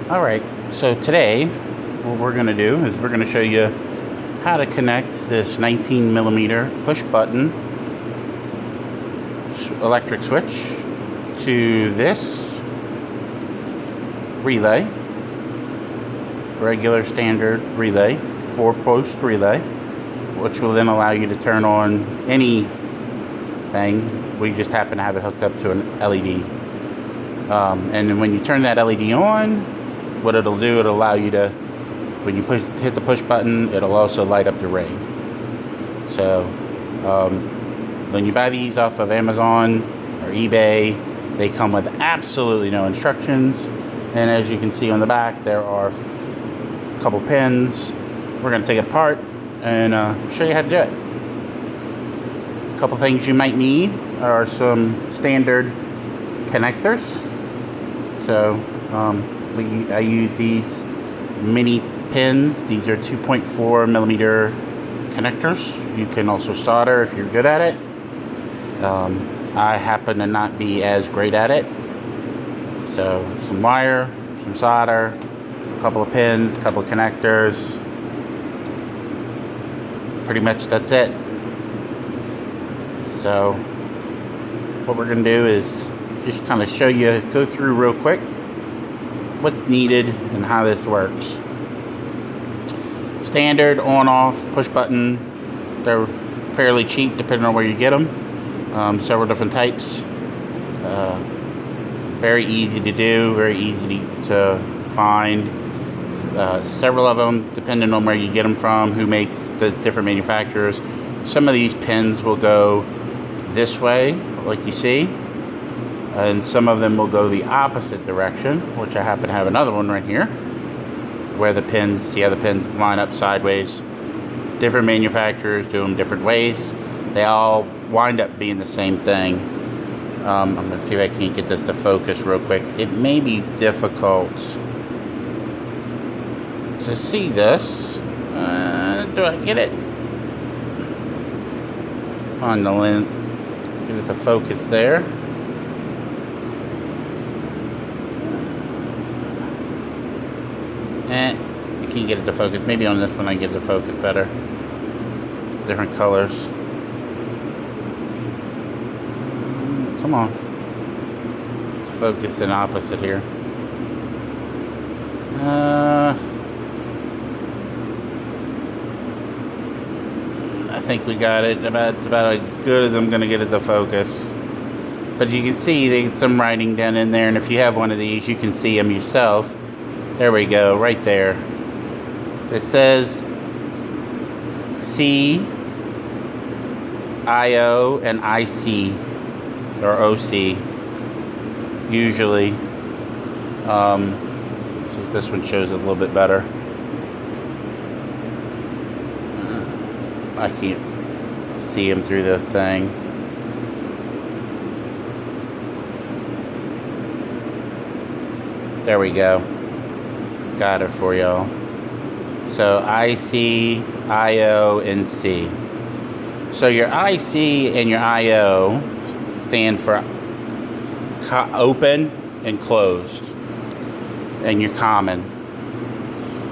Alright, so today what we're going to do is we're going to show you how to connect this 19 millimeter push button electric switch to this relay, regular standard relay, 4-post relay, which will then allow you to turn on anything. We just happen to have it hooked up to an LED. And when you turn that LED on, what it'll do, it'll allow you to, when you hit the push button, it'll also light up the ring. So when you buy these off of Amazon or eBay, they come with absolutely no instructions. And as you can see on the back, there are a couple pins. We're going to take it apart and show you how to do it. A couple things you might need are some standard connectors. So I use these mini pins. These are 2.4 millimeter connectors. You can also solder if you're good at it. I happen to not be as great at it. So some wire, some solder, a couple of pins, a couple of connectors. Pretty much that's it. So what we're going to do is just kind of show you, go through real quick what's needed and how this works. Standard on-off push button. They're fairly cheap depending on where you get them. Several different types. Very easy to do, very easy to find. Several of them, depending on where you get them from, who makes the different manufacturers. Some of these pins will go this way, like you see, and some of them will go the opposite direction, which I happen to have another one right here, where the pins, the other pins line up sideways. Different manufacturers do them different ways. They all wind up being the same thing. I'm going to see if I can't get this to focus real quick. It may be difficult to see this. Do I get it on the lens? Get it to focus there. You can't get it to focus. Maybe on this one I get it to focus better. Different colors. Come on. Let's focus in opposite here. I think we got it. It's about as good as I'm going to get it to focus. But you can see there's some writing down in there, and if you have one of these, you can see them yourself. There we go, right there. It says C, IO, and IC, or OC, usually. Let's see if this one shows it a little bit better. I can't see them through the thing. There we go. Got it for y'all. So IC, IO, and C. So your IC and your IO stand for open and closed, and your common.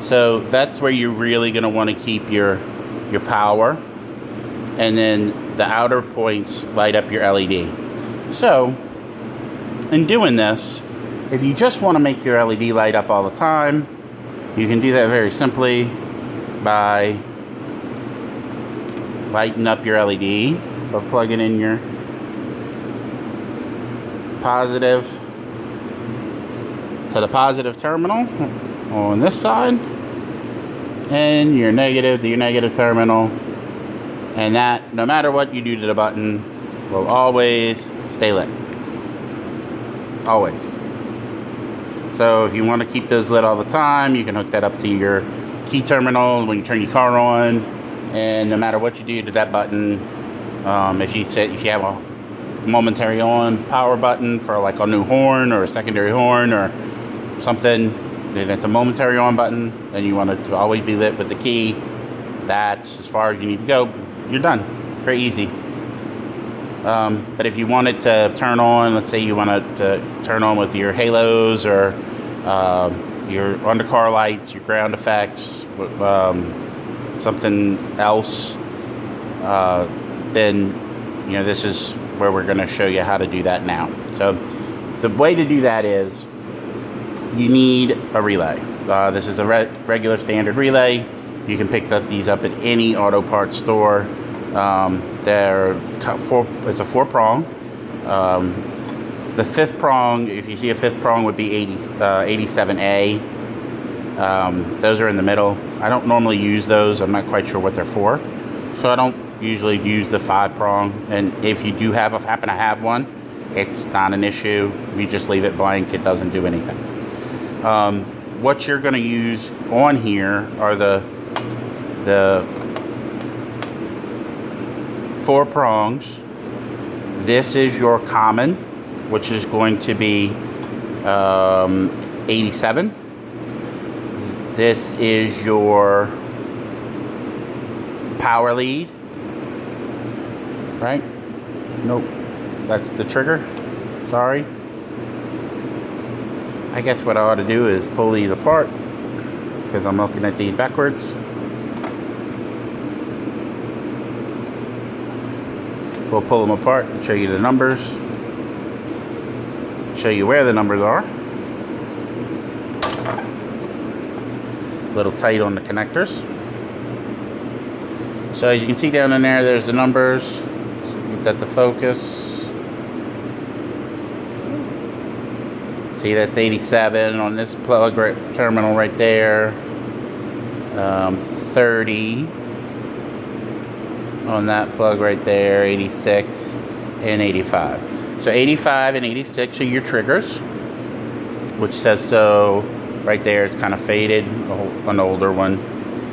So that's where you're really going to want to keep your power, and then the outer points light up your LED. So in doing this, if you just want to make your LED light up all the time, you can do that very simply by lighting up your LED by plugging in your positive to the positive terminal on this side, and your negative to your negative terminal, and that, no matter what you do to the button, will always stay lit. Always. So if you want to keep those lit all the time, you can hook that up to your key terminal when you turn your car on, and no matter what you do to that button, if you have a momentary on power button for like a new horn or a secondary horn or something, then it's a momentary on button, then you want it to always be lit with the key. That's as far as you need to go. You're done. Very easy. But if you wanted to turn on, let's say you wanted to turn on with your halos or your undercar lights, your ground effects, something else, then this is where we're going to show you how to do that now. So the way to do that is you need a relay. This is a regular standard relay. You can pick these up at any auto parts store. It's a 4-prong. The 5th prong, if you see a 5th prong, would be 87A. Those are in the middle. I don't normally use those. I'm not quite sure what they're for. So I don't usually use the 5-prong. And if you do happen to have one, it's not an issue. You just leave it blank. It doesn't do anything. What you're going to use on here are the 4 prongs. This is your common, which is going to be 87. This is your power lead, right? Nope, that's the trigger. Sorry. I guess what I ought to do is pull these apart because I'm looking at these backwards. We'll pull them apart and show you the numbers. Show you where the numbers are. A little tight on the connectors. So as you can see down in there, there's the numbers. So get that to focus. See, that's 87 on this plug terminal right there. 30 on that plug right there. 86 and 85. So 85 and 86 are your triggers, which says so right there. It's kind of faded, an older one.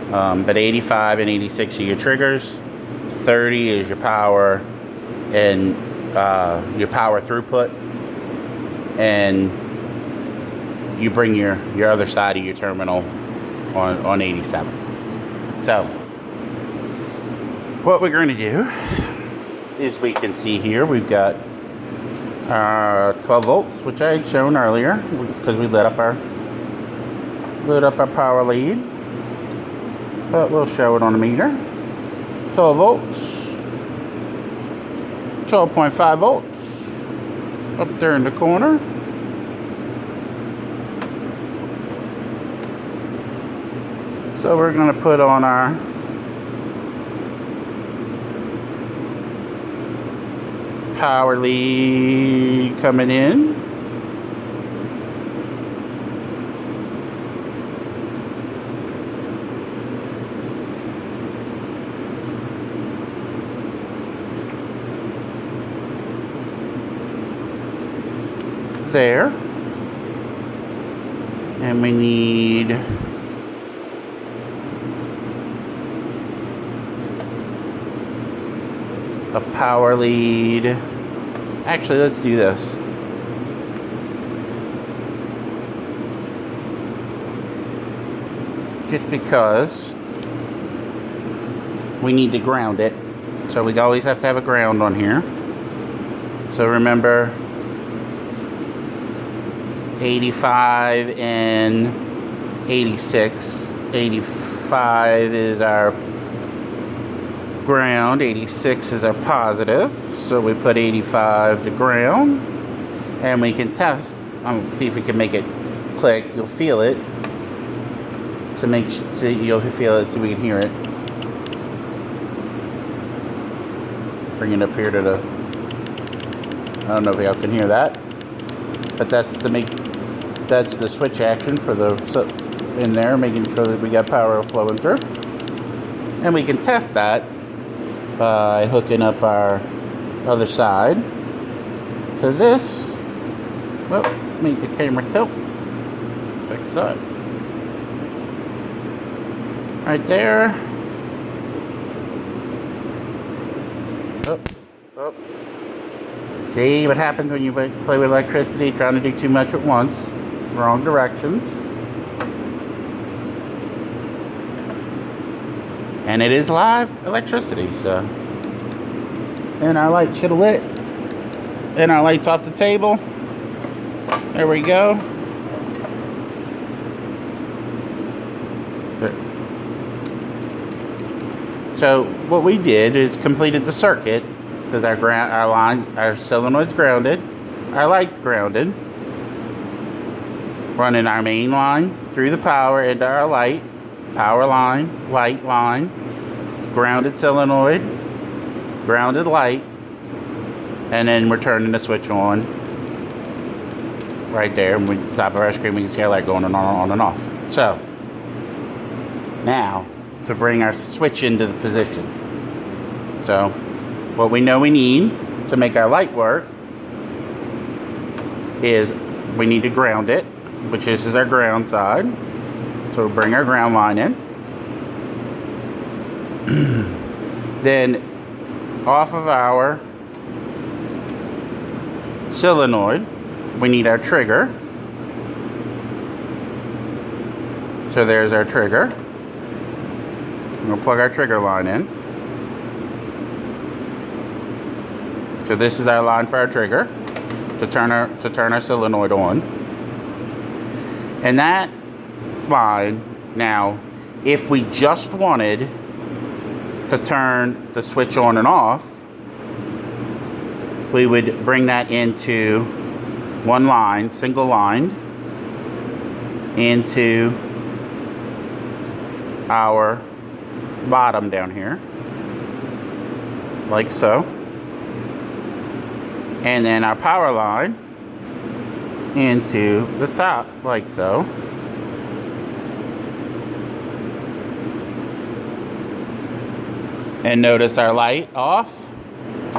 But 85 and 86 are your triggers. 30 is your power and your power throughput. And you bring your other side of your terminal on 87. So what we're going to do is, we can see here we've got 12 volts, which I had shown earlier because we lit up our power lead, but we'll show it on the meter. 12 volts, 12.5 volts up there in the corner. So we're going to put on our power lead coming in. There. And we need a power lead. Actually, let's do this. Just because we need to ground it. So we always have to have a ground on here. So remember, 85 and 86. 85 is our ground, 86 is our positive, so we put 85 to ground, and we can test. See if we can make it click. You'll feel it. You'll feel it so we can hear it. Bring it up here to the. I don't know if y'all can hear that, but that's the switch action for in there, making sure that we got power flowing through, and we can test that by hooking up our other side to this. Well, make the camera tilt. Fix that. Right there. Oh. See what happens when you play with electricity, trying to do too much at once. Wrong directions. And it is live electricity, so. And our light should have lit. And our light's off the table. There we go. So what we did is completed the circuit because our solenoid's grounded, our light's grounded, running our main line through the power into our light, power line, light line, grounded solenoid, grounded light, and then we're turning the switch on right there. And we stop our screen, we can see our light going on and off. So now to bring our switch into the position. So what we know we need to make our light work is we need to ground it, which this is our ground side. So we'll bring our ground line in. Then off of our solenoid, we need our trigger. So there's our trigger. We'll plug our trigger line in. So this is our line for our trigger to turn our solenoid on. And that line, now, if we just wanted to turn the switch on and off, we would bring that into one line, single line, into our bottom down here, like so. And then our power line into the top, like so. And notice our light off.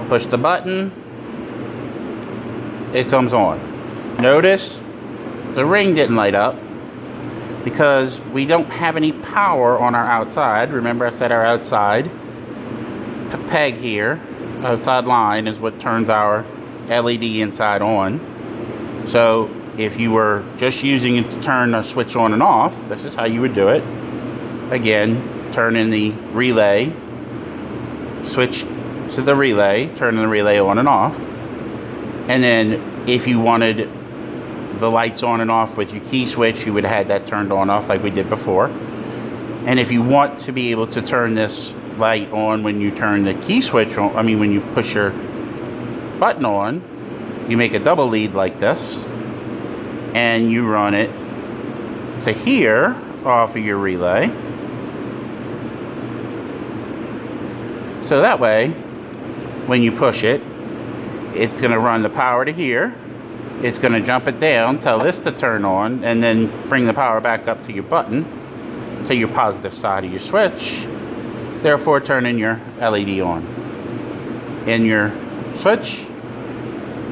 Push the button. It comes on. Notice the ring didn't light up because we don't have any power on our outside. Remember I said our outside peg here, outside line, is what turns our LED inside on. So if you were just using it to turn the switch on and off, this is how you would do it. Again, turn in the relay, switch to the relay, turning the relay on and off. And then if you wanted the lights on and off with your key switch, you would have had that turned on off like we did before. And if you want to be able to turn this light on when you turn the key switch on, when you push your button on, you make a double lead like this and you run it to here off of your relay. So that way, when you push it, it's going to run the power to here. It's going to jump it down, tell this to turn on, and then bring the power back up to your button, to your positive side of your switch, therefore turning your LED on. In your switch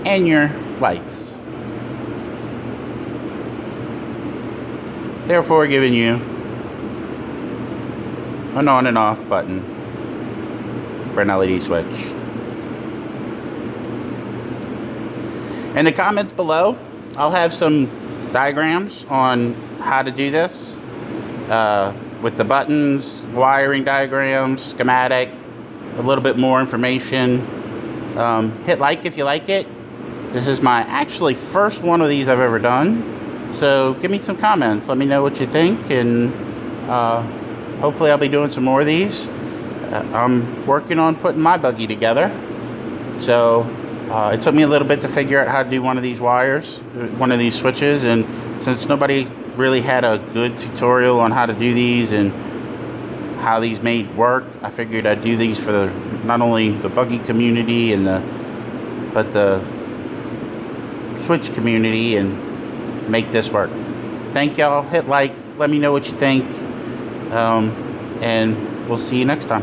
and your lights. Therefore giving you an on and off button for an LED switch. In the comments below, I'll have some diagrams on how to do this with the buttons, wiring diagrams, schematic, a little bit more information. Hit like if you like it. This is my actually first one of these I've ever done. So give me some comments. Let me know what you think, and hopefully I'll be doing some more of these. I'm working on putting my buggy together. So it took me a little bit to figure out how to do one of these wires, one of these switches, and since nobody really had a good tutorial on how to do these and how these made work, I figured I'd do these for not only the buggy community but the switch community and make this work. Thank y'all. Hit like, let me know what you think, and we'll see you next time.